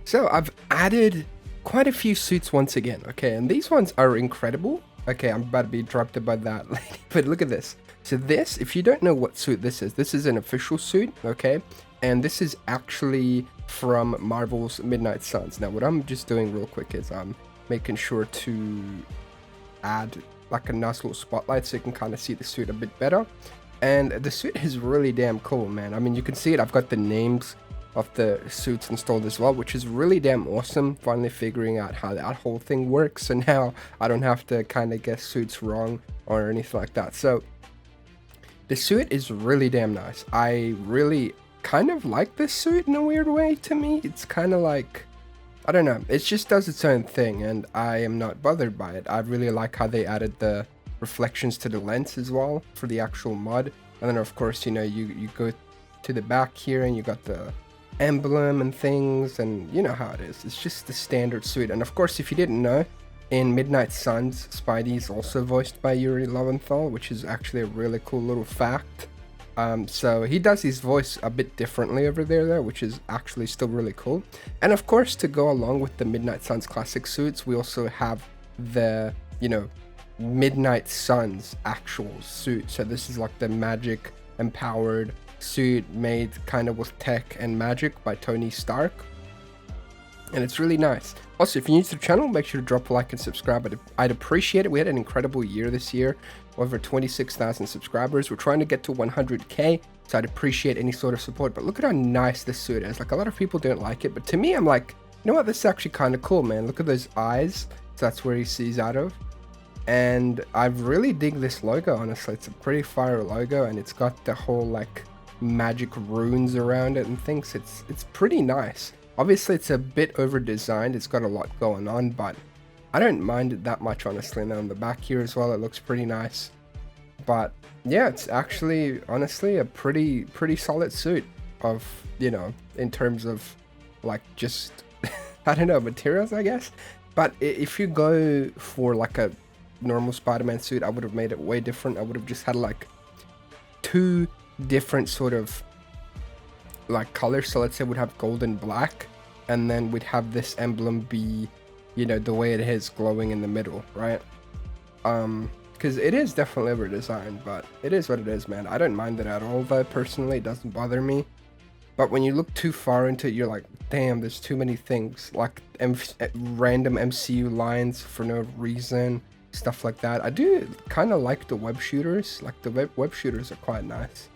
So I've added quite a few suits once again, okay, and these ones are incredible. Okay, I'm about to be interrupted by that lady, but look at this. So this, if you don't know what suit this is an official suit, okay, and this is actually from Marvel's Midnight Suns. Now, what I'm just doing real quick is I'm making sure to add like a nice little spotlight so you can kind of see the suit a bit better. And the suit is really damn cool, man. I mean, you can see it. I've got the names of the suits installed as well, which is really damn awesome. Finally figuring out how that whole thing works, and now I don't have to kind of guess suits wrong or anything like that. So the suit is really damn nice. I really kind of like this suit in a weird way. To me, it's kind of like, I don't know, it just does its own thing, and I am not bothered by it. I really like how they added the reflections to the lens as well for the actual mod. And then of course, you know, you go to the back here and you got the emblem and things, and you know how it is. It's just the standard suit. And of course, if you didn't know, in Midnight Suns, Spidey is also voiced by Yuri Lowenthal, which is actually a really cool little fact. So he does his voice a bit differently over there though, which is actually still really cool. And of course, to go along with the Midnight Suns classic suits, we also have the, you know, Midnight Suns actual suit. So this is like the magic empowered suit made kind of with tech and magic by Tony Stark, and it's really nice. Also, if you're new to the channel, make sure to drop a like and subscribe. I'd appreciate it. We had an incredible year this year, over 26,000 subscribers. We're trying to get to 100k, so I'd appreciate any sort of support. But look at how nice this suit is. Like, a lot of people don't like it, but to me, I'm like, you know what, this is actually kind of cool, man. Look at those eyes. So that's where he sees out of. And I really dig this logo, honestly. It's a pretty fire logo, and it's got the whole like magic runes around it and things. It's pretty nice. Obviously, it's a bit over designed. It's got a lot going on, but I don't mind it that much, honestly. And then on the back here as well, it looks pretty nice. But yeah, it's actually honestly a pretty solid suit of, you know, in terms of like just I don't know, materials, I guess. But if you go for like a normal Spider-Man suit, I would have made it way different. I would have just had like two different sort of like colors. So let's say we'd have gold and black, and then we'd have this emblem be, you know, the way it is glowing in the middle, right? Because it is definitely over designed, but it is what it is, man. I don't mind it at all though, personally. It doesn't bother me. But when you look too far into it, you're like, damn, there's too many things, like random MCU lines for no reason, stuff like that. I do kind of like the web shooters. Like the web shooters are quite nice.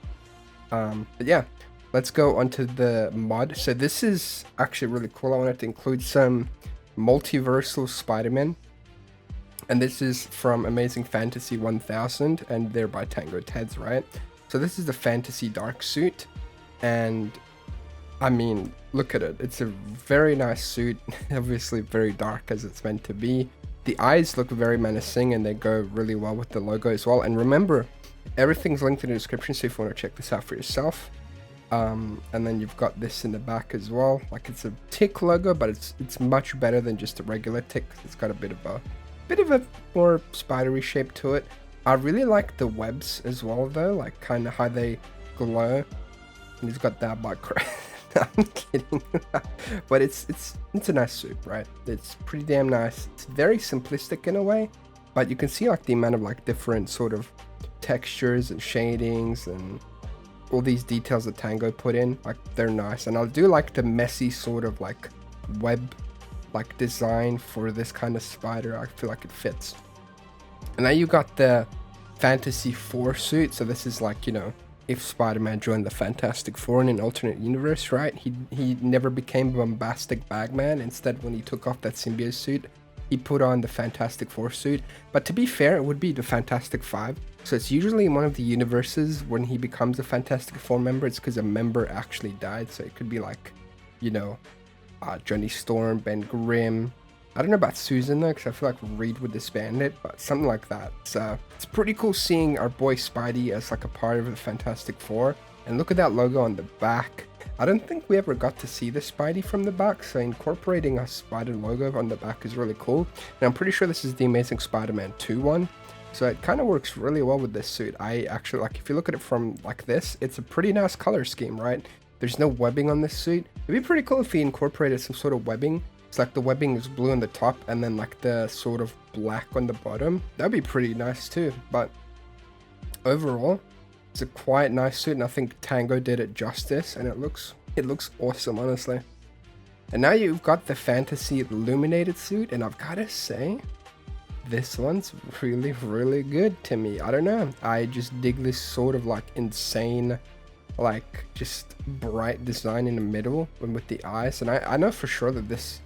But yeah, let's go onto the mod. So this is actually really cool. I wanted to include some multiversal Spider-Man, and this is from Amazing Fantasy 1000, and they're by TangoTeds, right? So this is the Fantasy Dark suit, and I mean, look at it. It's a very nice suit, obviously very dark as it's meant to be. The eyes look very menacing, and they go really well with the logo as well. And remember, everything's linked in the description, so if you want to check this out for yourself. And then you've got this in the back as well. Like, it's a tick logo, but it's much better than just a regular tick. It's got a bit of a more spidery shape to it. I really like the webs as well though, like kind of how they glow. And he's got that background. I'm kidding. But it's a nice suit, right? It's pretty damn nice. It's very simplistic in a way, but you can see like the amount of like different sort of textures and shadings and all these details that Tango put in. Like, they're nice. And I do like the messy sort of like web like design for this kind of spider. I feel like it fits. And now you got the Fantasy 4 suit. So this is like, you know, if Spider-Man joined the Fantastic Four in an alternate universe, right? He never became Bombastic Bagman. Instead, when he took off that symbiote suit, he put on the Fantastic Four suit. But to be fair, it would be the Fantastic Five. So it's usually in one of the universes when he becomes a Fantastic Four member, it's because a member actually died. So it could be like, you know, Johnny Storm, Ben Grimm. I don't know about Susan though, because I feel like Reed would disband it, but something like that. So it's pretty cool seeing our boy Spidey as like a part of the Fantastic Four. And look at that logo on the back. I don't think we ever got to see the Spidey from the back, so incorporating a spider logo on the back is really cool. And I'm pretty sure this is the Amazing Spider-Man 2 one. So it kind of works really well with this suit. I actually, like, if you look at it from like this, it's a pretty nice color scheme, right? There's no webbing on this suit, It'd be pretty cool if he incorporated some sort of webbing. It's like the webbing is blue on the top and then like the sort of black on the bottom. That'd be pretty nice too. But overall, it's a quite nice suit, and I think Tango did it justice, and it looks awesome, honestly. And now you've got the Fantasy Illuminated suit, and I've gotta say, this one's really, really good to me. I don't know. I just dig this sort of like insane, like just bright design in the middle and with the eyes. And I know for sure that this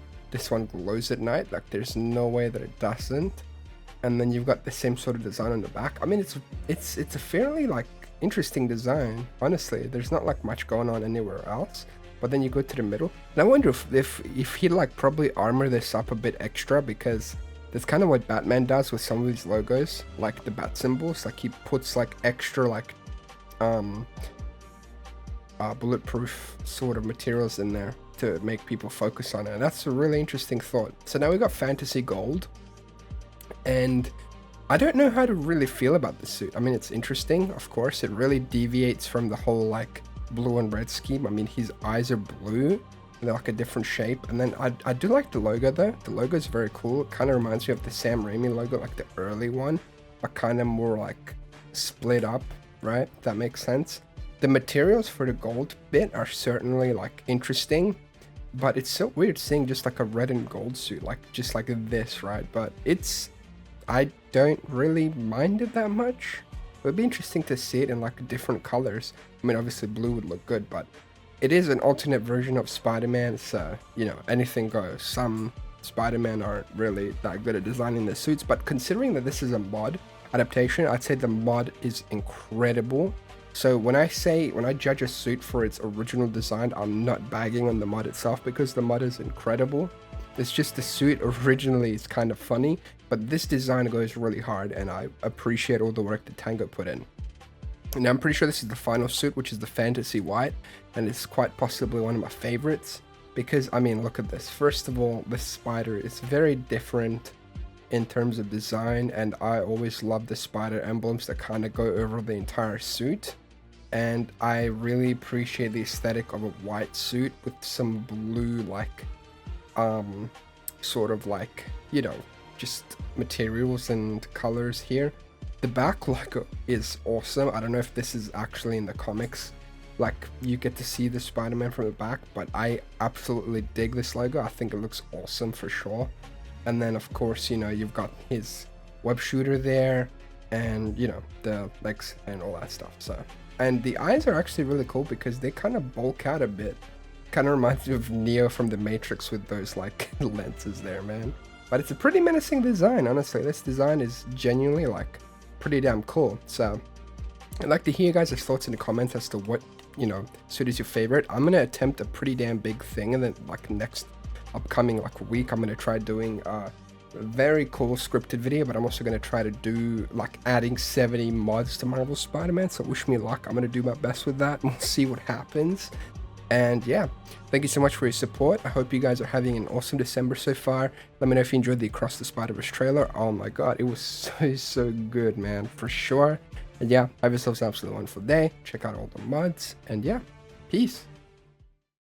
one glows at night. Like there's no way that it doesn't. And then you've got the same sort of design on the back. I mean, it's a fairly like interesting design, honestly. There's not like much going on anywhere else. But then you go to the middle, and I wonder if he'd like probably armor this up a bit extra, because that's kind of what Batman does with some of these logos, like the bat symbols. Like he puts like extra like bulletproof sort of materials in there to make people focus on it. And that's a really interesting thought. So now we got Fantasy Gold, and I don't know how to really feel about the suit. I mean, it's interesting, of course. It really deviates from the whole like blue and red scheme. I mean, his eyes are blue, they're like a different shape. And then I do like the logo though. The logo is very cool. It kind of reminds me of the Sam Raimi logo, like the early one, but kind of more like split up, right? If that makes sense. The materials for the gold bit are certainly like interesting, but it's so weird seeing just like a red and gold suit, like just like this, right? But I don't really mind it that much. It would be interesting to see it in like different colors. I mean, obviously blue would look good, but it is an alternate version of Spider-Man, so, you know, anything goes. Some Spider-Man aren't really that good at designing the suits, but considering that this is a mod adaptation, I'd say the mod is incredible. So when I judge a suit for its original design, I'm not bagging on the mod itself, because the mod is incredible. It's just the suit originally is kind of funny, but this design goes really hard, and I appreciate all the work that Tango put in. Now I'm pretty sure this is the final suit, which is the Fantasy White, and it's quite possibly one of my favorites, because I mean, look at this. First of all, the spider is very different in terms of design, and I always love the spider emblems that kind of go over the entire suit. And I really appreciate the aesthetic of a white suit with some blue, like sort of like, you know, just materials and colors here. The back logo is awesome. I don't know if this is actually in the comics, like you get to see the Spider-Man from the back, but I absolutely dig this logo. I think it looks awesome for sure. And then of course, you know, you've got his web shooter there, and you know, the legs and all that stuff. So, and the eyes are actually really cool because they kind of bulk out a bit. Kind of reminds me of Neo from the Matrix with those like lenses there, man. But it's a pretty menacing design, honestly. This design is genuinely like pretty damn cool. So I'd like to hear you guys' thoughts in the comments as to what, you know, suit is your favorite. I'm gonna attempt a pretty damn big thing, and then like next upcoming like week I'm gonna try doing a very cool scripted video, but I'm also gonna try to do like adding 70 mods to Marvel Spider-Man. So wish me luck. I'm gonna do my best with that, and we'll see what happens. And yeah, thank you so much for your support. I hope you guys are having an awesome December so far. Let me know if you enjoyed the Across the Spider-Verse trailer. Oh my god, it was so good, man, for sure. And yeah, have yourselves an absolutely wonderful day. Check out all the mods, and yeah, peace.